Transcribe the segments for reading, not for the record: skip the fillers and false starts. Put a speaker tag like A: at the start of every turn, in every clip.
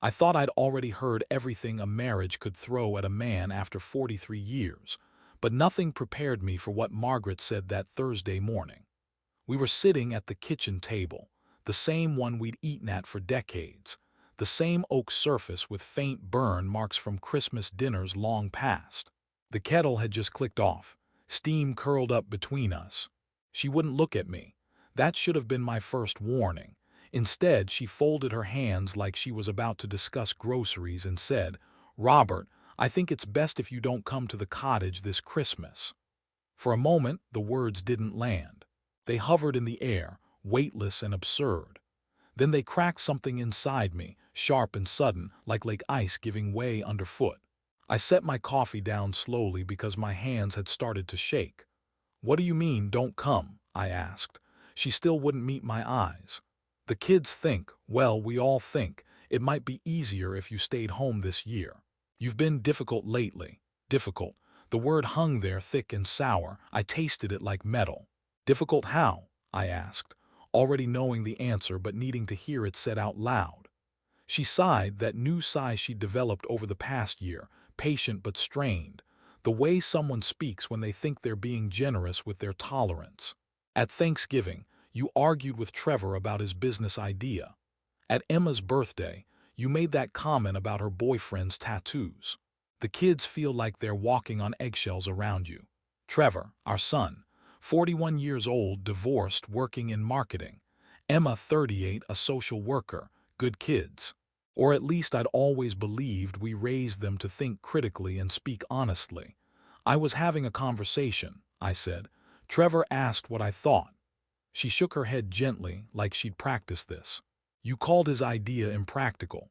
A: I thought I'd already heard everything a marriage could throw at a man after 43 years, but nothing prepared me for what Margaret said that Thursday morning. We were sitting at the kitchen table, the same one we'd eaten at for decades, the same oak surface with faint burn marks from Christmas dinners long past. The kettle had just clicked off, steam curled up between us. She wouldn't look at me. That should have been my first warning. Instead, she folded her hands like she was about to discuss groceries and said, "Robert, I think it's best if you don't come to the cottage this Christmas." For a moment, the words didn't land. They hovered in the air, weightless and absurd. Then they cracked something inside me, sharp and sudden, like lake ice giving way underfoot. I set my coffee down slowly because my hands had started to shake. "What do you mean, don't come?" I asked. She still wouldn't meet my eyes. "The kids think, well, we all think, it might be easier if you stayed home this year. You've been difficult lately." Difficult. The word hung there thick and sour. I tasted it like metal. "Difficult how?" I asked, already knowing the answer but needing to hear it said out loud. She sighed, that new sigh she'd developed over the past year, patient but strained, the way someone speaks when they think they're being generous with their tolerance. "At Thanksgiving, you argued with Trevor about his business idea. At Emma's birthday, you made that comment about her boyfriend's tattoos. The kids feel like they're walking on eggshells around you. Trevor, our son, 41 years old, divorced, working in marketing. Emma, 38, a social worker, good kids. Or at least I'd always believed we raised them to think critically and speak honestly." "I was having a conversation," I said. "Trevor asked what I thought." She shook her head gently, like she'd practiced this. "You called his idea impractical."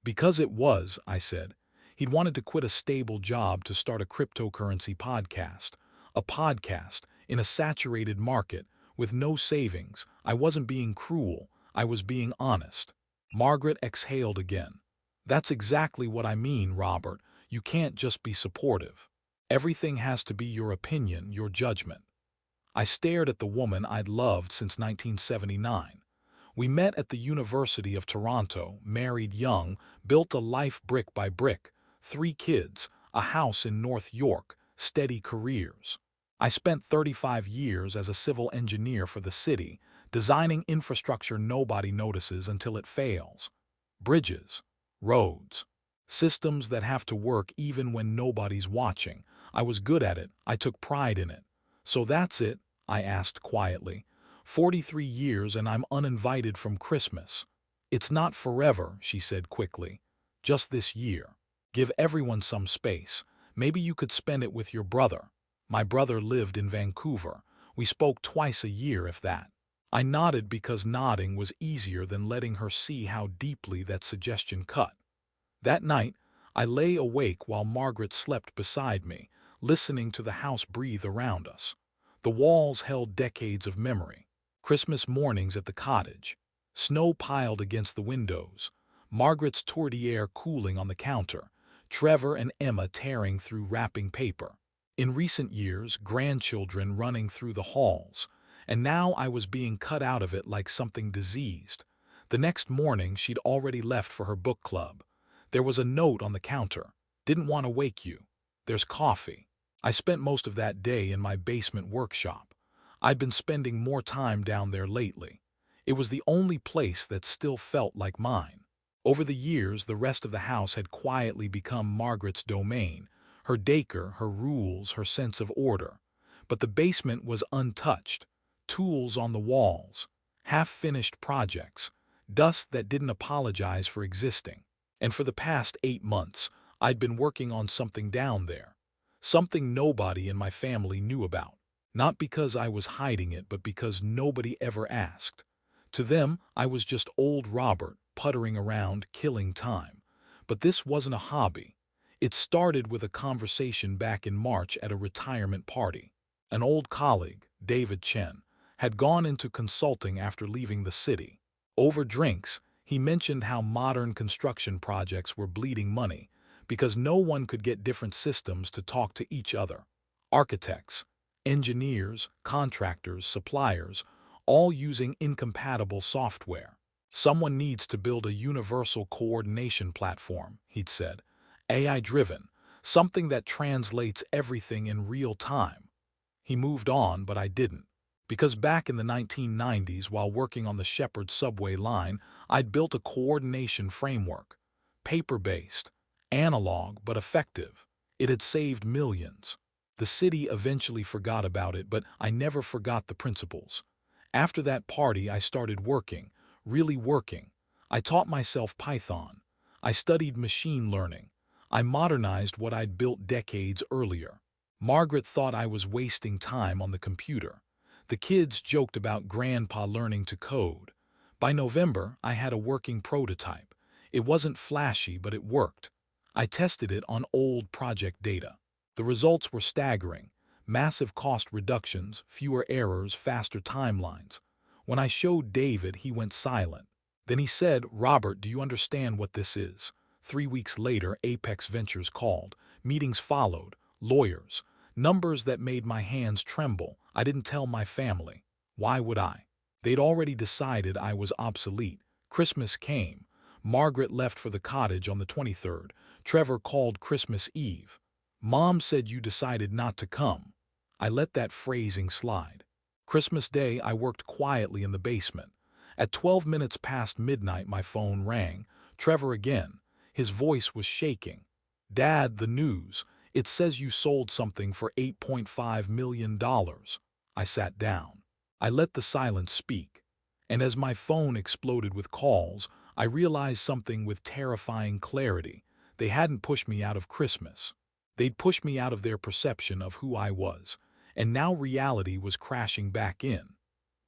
A: "Because it was," I said. He'd wanted to quit a stable job to start a cryptocurrency podcast. A podcast, in a saturated market, with no savings. I wasn't being cruel, I was being honest. Margaret exhaled again. "That's exactly what I mean, Robert. You can't just be supportive. Everything has to be your opinion, your judgment." I stared at the woman I'd loved since 1979. We met at the University of Toronto, married young, built a life brick by brick, 3 kids, a house in North York, steady careers. I spent 35 years as a civil engineer for the city, designing infrastructure nobody notices until it fails. Bridges, roads, systems that have to work even when nobody's watching. I was good at it, I took pride in it. "So that's it?" I asked quietly. 43 years and I'm uninvited from Christmas." "It's not forever," she said quickly. "Just this year. Give everyone some space. Maybe you could spend it with your brother." My brother lived in Vancouver. We spoke twice a year, if that. I nodded because nodding was easier than letting her see how deeply that suggestion cut. That night, I lay awake while Margaret slept beside me, listening to the house breathe around us. The walls held decades of memory. Christmas mornings at the cottage. Snow piled against the windows. Margaret's tourtière cooling on the counter. Trevor and Emma tearing through wrapping paper. In recent years, grandchildren running through the halls. And now I was being cut out of it like something diseased. The next morning, she'd already left for her book club. There was a note on the counter. "Didn't want to wake you. There's coffee." I spent most of that day in my basement workshop. I'd been spending more time down there lately. It was the only place that still felt like mine. Over the years, the rest of the house had quietly become Margaret's domain, her daycare, her rules, her sense of order. But the basement was untouched. Tools on the walls, half-finished projects, dust that didn't apologize for existing. And for the past 8 months, I'd been working on something down there. Something nobody in my family knew about. Not because I was hiding it, but because nobody ever asked. To them, I was just old Robert, puttering around, killing time. But this wasn't a hobby. It started with a conversation back in March at a retirement party. An old colleague, David Chen, had gone into consulting after leaving the city. Over drinks, he mentioned how modern construction projects were bleeding money because no one could get different systems to talk to each other. Architects, engineers, contractors, suppliers, all using incompatible software. Someone needs to build a universal coordination platform, he'd said. AI-driven, something that translates everything in real time. He moved on, but I didn't. Because back in the 1990s, while working on the Shepherd subway line, I'd built a coordination framework. Paper-based, analog but effective. It had saved millions. The city eventually forgot about it, but I never forgot the principles. After that party, I started working, really working. I taught myself Python. I studied machine learning. I modernized what I'd built decades earlier. Margaret thought I was wasting time on the computer. The kids joked about Grandpa learning to code. By November, I had a working prototype. It wasn't flashy, but it worked. I tested it on old project data. The results were staggering. Massive cost reductions, fewer errors, faster timelines. When I showed David, he went silent. Then he said, "Robert, do you understand what this is?" 3 weeks later, Apex Ventures called. Meetings followed. Lawyers. Numbers that made my hands tremble. I didn't tell my family. Why would I? They'd already decided I was obsolete. Christmas came. Margaret left for the cottage on the 23rd. Trevor called Christmas Eve. "Mom said you decided not to come." I let that phrasing slide. Christmas Day, I worked quietly in the basement. At 12 minutes past midnight, my phone rang. Trevor again. His voice was shaking. "Dad, the news. It says you sold something for $8.5 million. I sat down. I let the silence speak. And as my phone exploded with calls, I realized something with terrifying clarity. They hadn't pushed me out of Christmas. They'd pushed me out of their perception of who I was. And now reality was crashing back in.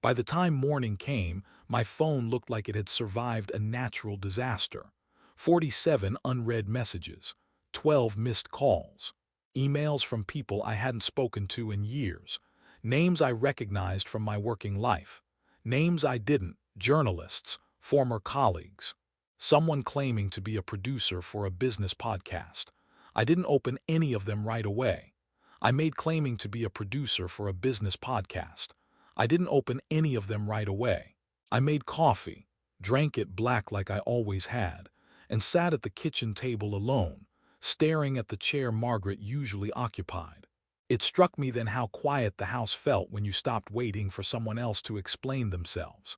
A: By the time morning came, my phone looked like it had survived a natural disaster. 47 unread messages. 12 missed calls. Emails from people I hadn't spoken to in years. Names I recognized from my working life. Names I didn't, journalists, former colleagues. Someone claiming to be a producer for a business podcast. I didn't open any of them right away. I made claiming to be a producer for a business podcast. I didn't open any of them right away. I made coffee, drank it black like I always had, and sat at the kitchen table alone, staring at the chair Margaret usually occupied. It struck me then how quiet the house felt when you stopped waiting for someone else to explain themselves.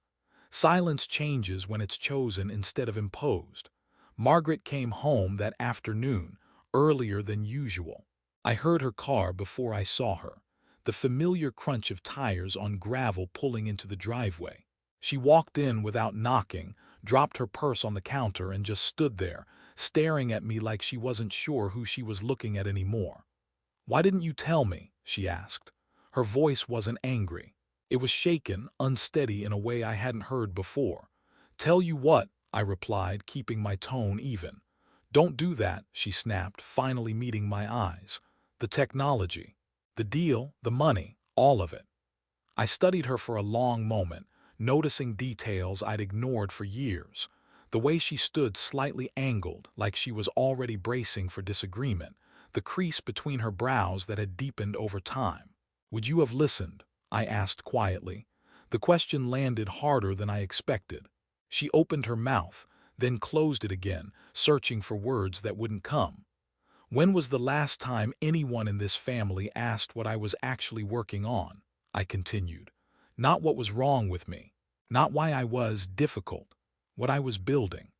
A: Silence changes when it's chosen instead of imposed. Margaret came home that afternoon, earlier than usual. I heard her car before I saw her, the familiar crunch of tires on gravel pulling into the driveway. She walked in without knocking, dropped her purse on the counter, and just stood there, staring at me like she wasn't sure who she was looking at anymore. "Why didn't you tell me?" she asked. Her voice wasn't angry. It was shaken, unsteady in a way I hadn't heard before. "Tell you what," I replied, keeping my tone even. "Don't do that," she snapped, finally meeting my eyes. "The technology, the deal, the money, all of it." I studied her for a long moment, noticing details I'd ignored for years. The way she stood slightly angled, like she was already bracing for disagreement, the crease between her brows that had deepened over time. "Would you have listened?" I asked quietly. The question landed harder than I expected. She opened her mouth, then closed it again, searching for words that wouldn't come. "When was the last time anyone in this family asked what I was actually working on?" I continued. "Not what was wrong with me. Not why I was difficult. What I was building."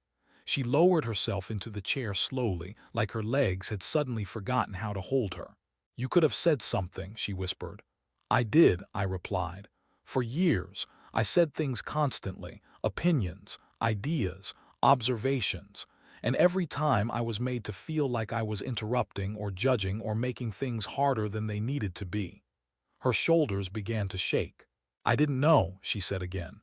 A: She lowered herself into the chair slowly, like her legs had suddenly forgotten how to hold her. "You could have said something," she whispered. "I did," I replied. "For years, I said things constantly, opinions, ideas, observations, and every time I was made to feel like I was interrupting or judging or making things harder than they needed to be." Her shoulders began to shake. "I didn't know," she said again.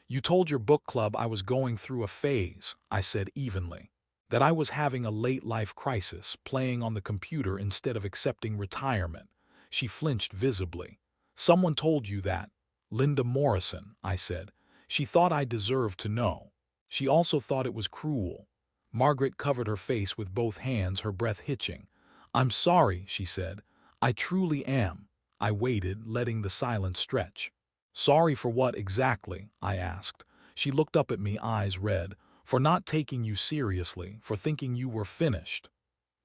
A: "You told your book club I was going through a phase," I said evenly. "That I was having a late-life crisis, playing on the computer instead of accepting retirement." She flinched visibly. "Someone told you that." "Linda Morrison," I said. "She thought I deserved to know. She also thought it was cruel." Margaret covered her face with both hands, her breath hitching. "I'm sorry," she said. "I truly am." I waited, letting the silence stretch. "Sorry for what exactly?" I asked. She looked up at me, eyes red. "For not taking you seriously, for thinking you were finished."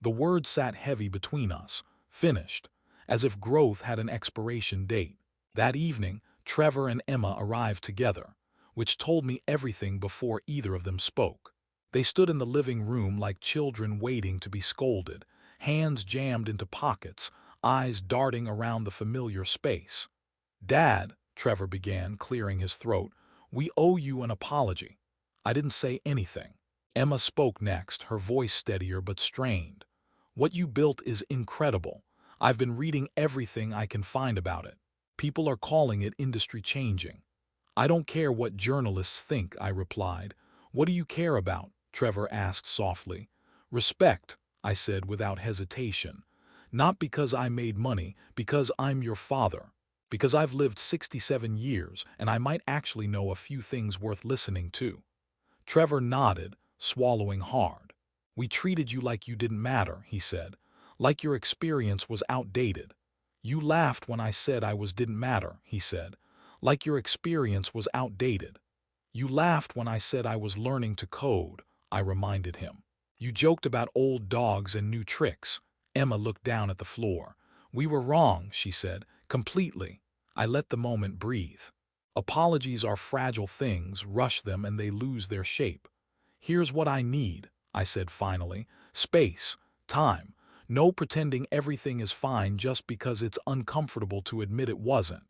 A: The word sat heavy between us, finished, as if growth had an expiration date. That evening, Trevor and Emma arrived together, which told me everything before either of them spoke. They stood in the living room like children waiting to be scolded, hands jammed into pockets, eyes darting around the familiar space. "Dad," Trevor began, clearing his throat, "we owe you an apology." I didn't say anything. Emma spoke next, her voice steadier but strained. "What you built is incredible. I've been reading everything I can find about it. People are calling it industry changing." "I don't care what journalists think," I replied. "What do you care about?" Trevor asked softly. "Respect," I said without hesitation. "Not because I made money, because I'm your father. Because I've lived 67 years, and I might actually know a few things worth listening to." Trevor nodded, swallowing hard. "We treated you like you didn't matter," he said, "like your experience was outdated." "You laughed when I said I didn't matter," he said, "like your experience was outdated." "You laughed when I said I was learning to code," I reminded him. "You joked about old dogs and new tricks." Emma looked down at the floor. "We were wrong," she said, "completely." I let the moment breathe. Apologies are fragile things, rush them and they lose their shape. "Here's what I need," I said finally. "Space, time. No pretending everything is fine just because it's uncomfortable to admit it wasn't."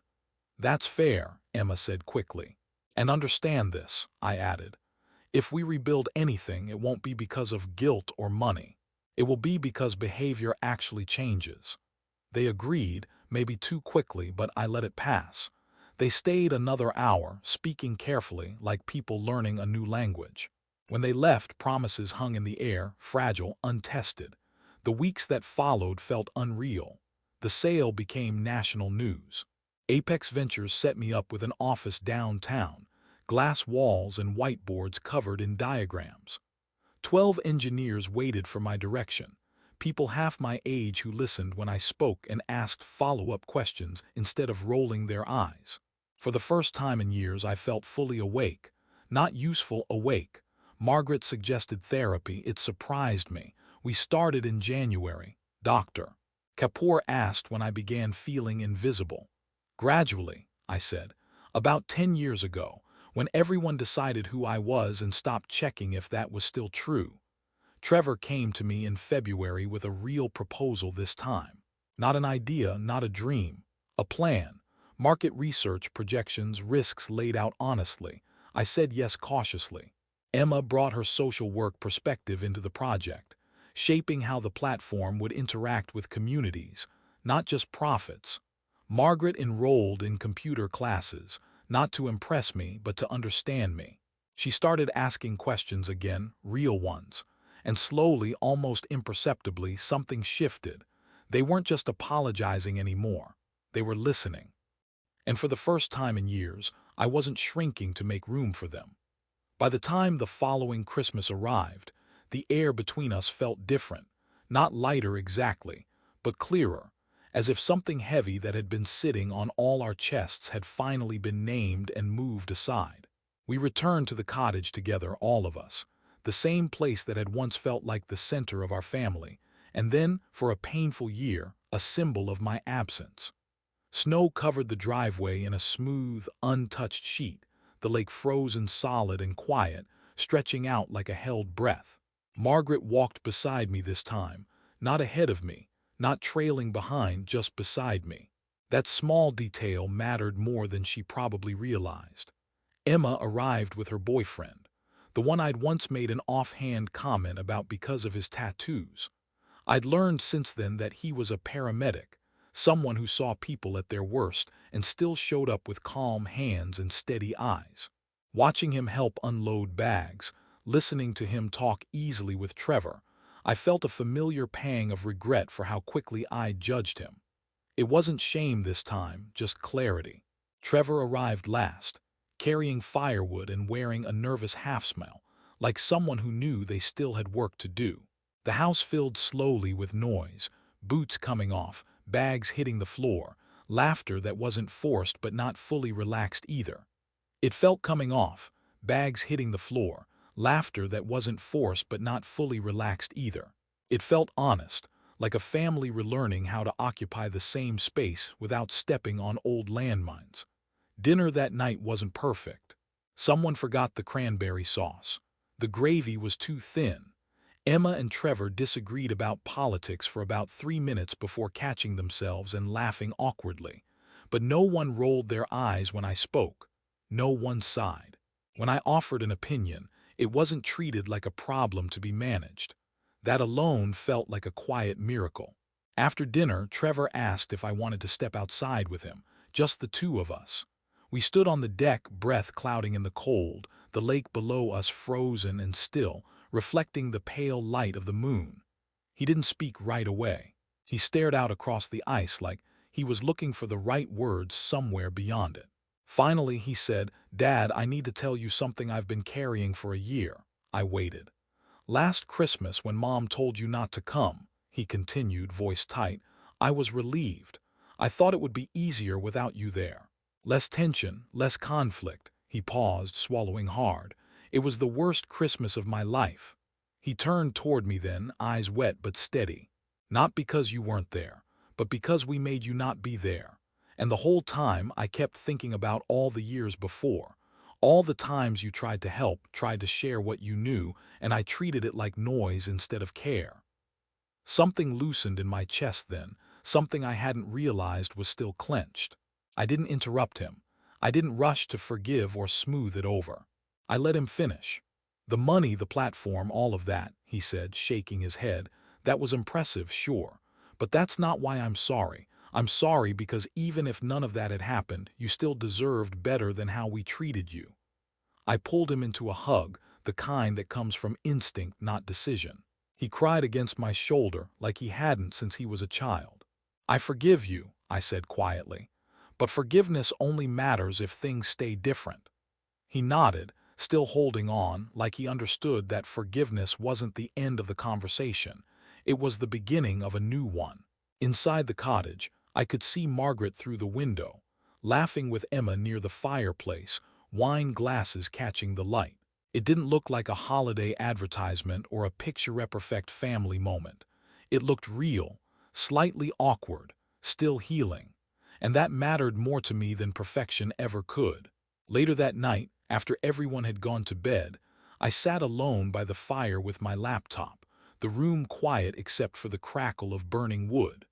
A: "That's fair," Emma said quickly. "And understand this," I added. "If we rebuild anything, it won't be because of guilt or money. It will be because behavior actually changes." They agreed, maybe too quickly, but I let it pass. They stayed another hour, speaking carefully, like people learning a new language. When they left, promises hung in the air, fragile, untested. The weeks that followed felt unreal. The sale became national news. Apex Ventures set me up with an office downtown, glass walls and whiteboards covered in diagrams. 12 engineers waited for my direction, people half my age who listened when I spoke and asked follow-up questions instead of rolling their eyes. For the first time in years, I felt fully awake, not useful awake. Margaret suggested therapy. It surprised me. "We started in January, Dr. Kapoor asked when I began feeling invisible. "Gradually," I said. "About 10 years ago, when everyone decided who I was and stopped checking if that was still true." Trevor came to me in February with a real proposal this time. Not an idea, not a dream. A plan. Market research, projections, risks laid out honestly. I said yes cautiously. Emma brought her social work perspective into the project, shaping how the platform would interact with communities, not just profits. Margaret enrolled in computer classes, not to impress me, but to understand me. She started asking questions again, real ones. And slowly, almost imperceptibly, something shifted. They weren't just apologizing anymore. They were listening. And for the first time in years, I wasn't shrinking to make room for them. By the time the following Christmas arrived, the air between us felt different. Not lighter exactly, but clearer, as if something heavy that had been sitting on all our chests had finally been named and moved aside. We returned to the cottage together, all of us, the same place that had once felt like the center of our family, and then, for a painful year, a symbol of my absence. Snow covered the driveway in a smooth, untouched sheet, the lake frozen solid and quiet, stretching out like a held breath. Margaret walked beside me this time, not ahead of me, not trailing behind, just beside me. That small detail mattered more than she probably realized. Emma arrived with her boyfriend, the one I'd once made an offhand comment about because of his tattoos. I'd learned since then that he was a paramedic, someone who saw people at their worst and still showed up with calm hands and steady eyes. Watching him help unload bags, listening to him talk easily with Trevor, I felt a familiar pang of regret for how quickly I judged him. It wasn't shame this time, just clarity. Trevor arrived last, carrying firewood and wearing a nervous half-smile, like someone who knew they still had work to do. The house filled slowly with noise, boots coming off, bags hitting the floor, laughter that wasn't forced but not fully relaxed either. It felt coming off, bags hitting the floor, laughter that wasn't forced but not fully relaxed either. It felt honest, like a family relearning how to occupy the same space without stepping on old landmines. Dinner that night wasn't perfect. Someone forgot the cranberry sauce. The gravy was too thin. Emma and Trevor disagreed about politics for about 3 minutes before catching themselves and laughing awkwardly. But no one rolled their eyes when I spoke. No one sighed. When I offered an opinion, it wasn't treated like a problem to be managed. That alone felt like a quiet miracle. After dinner, Trevor asked if I wanted to step outside with him, just the two of us. We stood on the deck, breath clouding in the cold, the lake below us frozen and still, reflecting the pale light of the moon. He didn't speak right away. He stared out across the ice like he was looking for the right words somewhere beyond it. Finally, he said, "Dad, I need to tell you something I've been carrying for a year." I waited. "Last Christmas, when Mom told you not to come," he continued, voice tight, "I was relieved. I thought it would be easier without you there. Less tension, less conflict." He paused, swallowing hard. "It was the worst Christmas of my life." He turned toward me then, eyes wet but steady. "Not because you weren't there, but because we made you not be there. And the whole time I kept thinking about all the years before, all the times you tried to help, tried to share what you knew, and I treated it like noise instead of care." Something loosened in my chest then, something I hadn't realized was still clenched. I didn't interrupt him. I didn't rush to forgive or smooth it over. I let him finish. "The money, the platform, all of that," he said, shaking his head, "that was impressive, sure. But that's not why I'm sorry. I'm sorry because even if none of that had happened, you still deserved better than how we treated you." I pulled him into a hug, the kind that comes from instinct, not decision. He cried against my shoulder like he hadn't since he was a child. "I forgive you," I said quietly. "But forgiveness only matters if things stay different." He nodded, still holding on, like he understood that forgiveness wasn't the end of the conversation. It was the beginning of a new one. Inside the cottage, I could see Margaret through the window, laughing with Emma near the fireplace, wine glasses catching the light. It didn't look like a holiday advertisement or a picture-perfect family moment. It looked real, slightly awkward, still healing. And that mattered more to me than perfection ever could. Later that night, after everyone had gone to bed, I sat alone by the fire with my laptop, the room quiet except for the crackle of burning wood.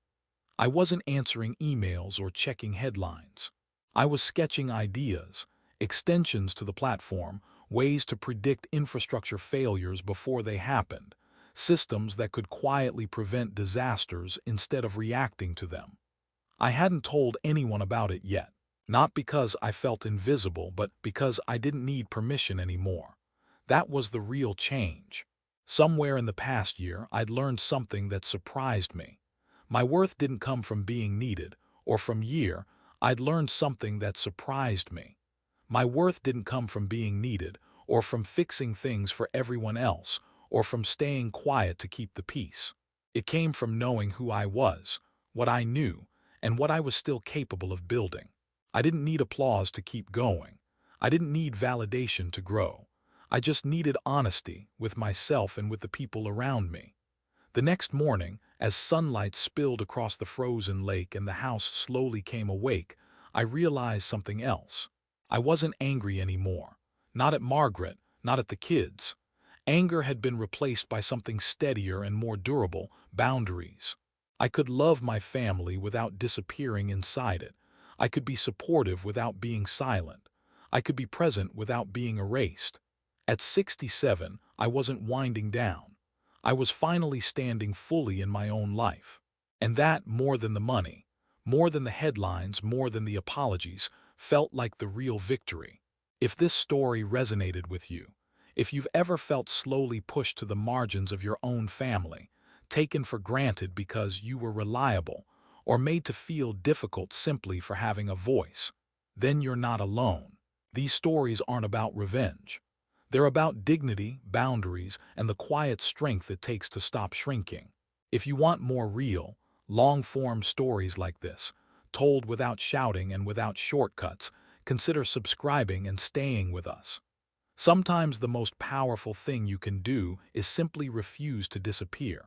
A: I wasn't answering emails or checking headlines. I was sketching ideas, extensions to the platform, ways to predict infrastructure failures before they happened, systems that could quietly prevent disasters instead of reacting to them. I hadn't told anyone about it yet, not because I felt invisible, but because I didn't need permission anymore. That was the real change. Somewhere in the past year, I'd learned something that surprised me. My worth didn't come from being needed, or from year. I'd learned something that surprised me. My worth didn't come from being needed, or from fixing things for everyone else, or from staying quiet to keep the peace. It came from knowing who I was, what I knew, and what I was still capable of building. I didn't need applause to keep going. I didn't need validation to grow. I just needed honesty with myself and with the people around me. The next morning, as sunlight spilled across the frozen lake and the house slowly came awake, I realized something else. I wasn't angry anymore. Not at Margaret, not at the kids. Anger had been replaced by something steadier and more durable: boundaries. I could love my family without disappearing inside it. I could be supportive without being silent. I could be present without being erased. At 67, I wasn't winding down. I was finally standing fully in my own life. And that, more than the money, more than the headlines, more than the apologies, felt like the real victory. If this story resonated with you, if you've ever felt slowly pushed to the margins of your own family, taken for granted because you were reliable, or made to feel difficult simply for having a voice, then you're not alone. These stories aren't about revenge. They're about dignity, boundaries, and the quiet strength it takes to stop shrinking. If you want more real, long-form stories like this, told without shouting and without shortcuts, consider subscribing and staying with us. Sometimes the most powerful thing you can do is simply refuse to disappear.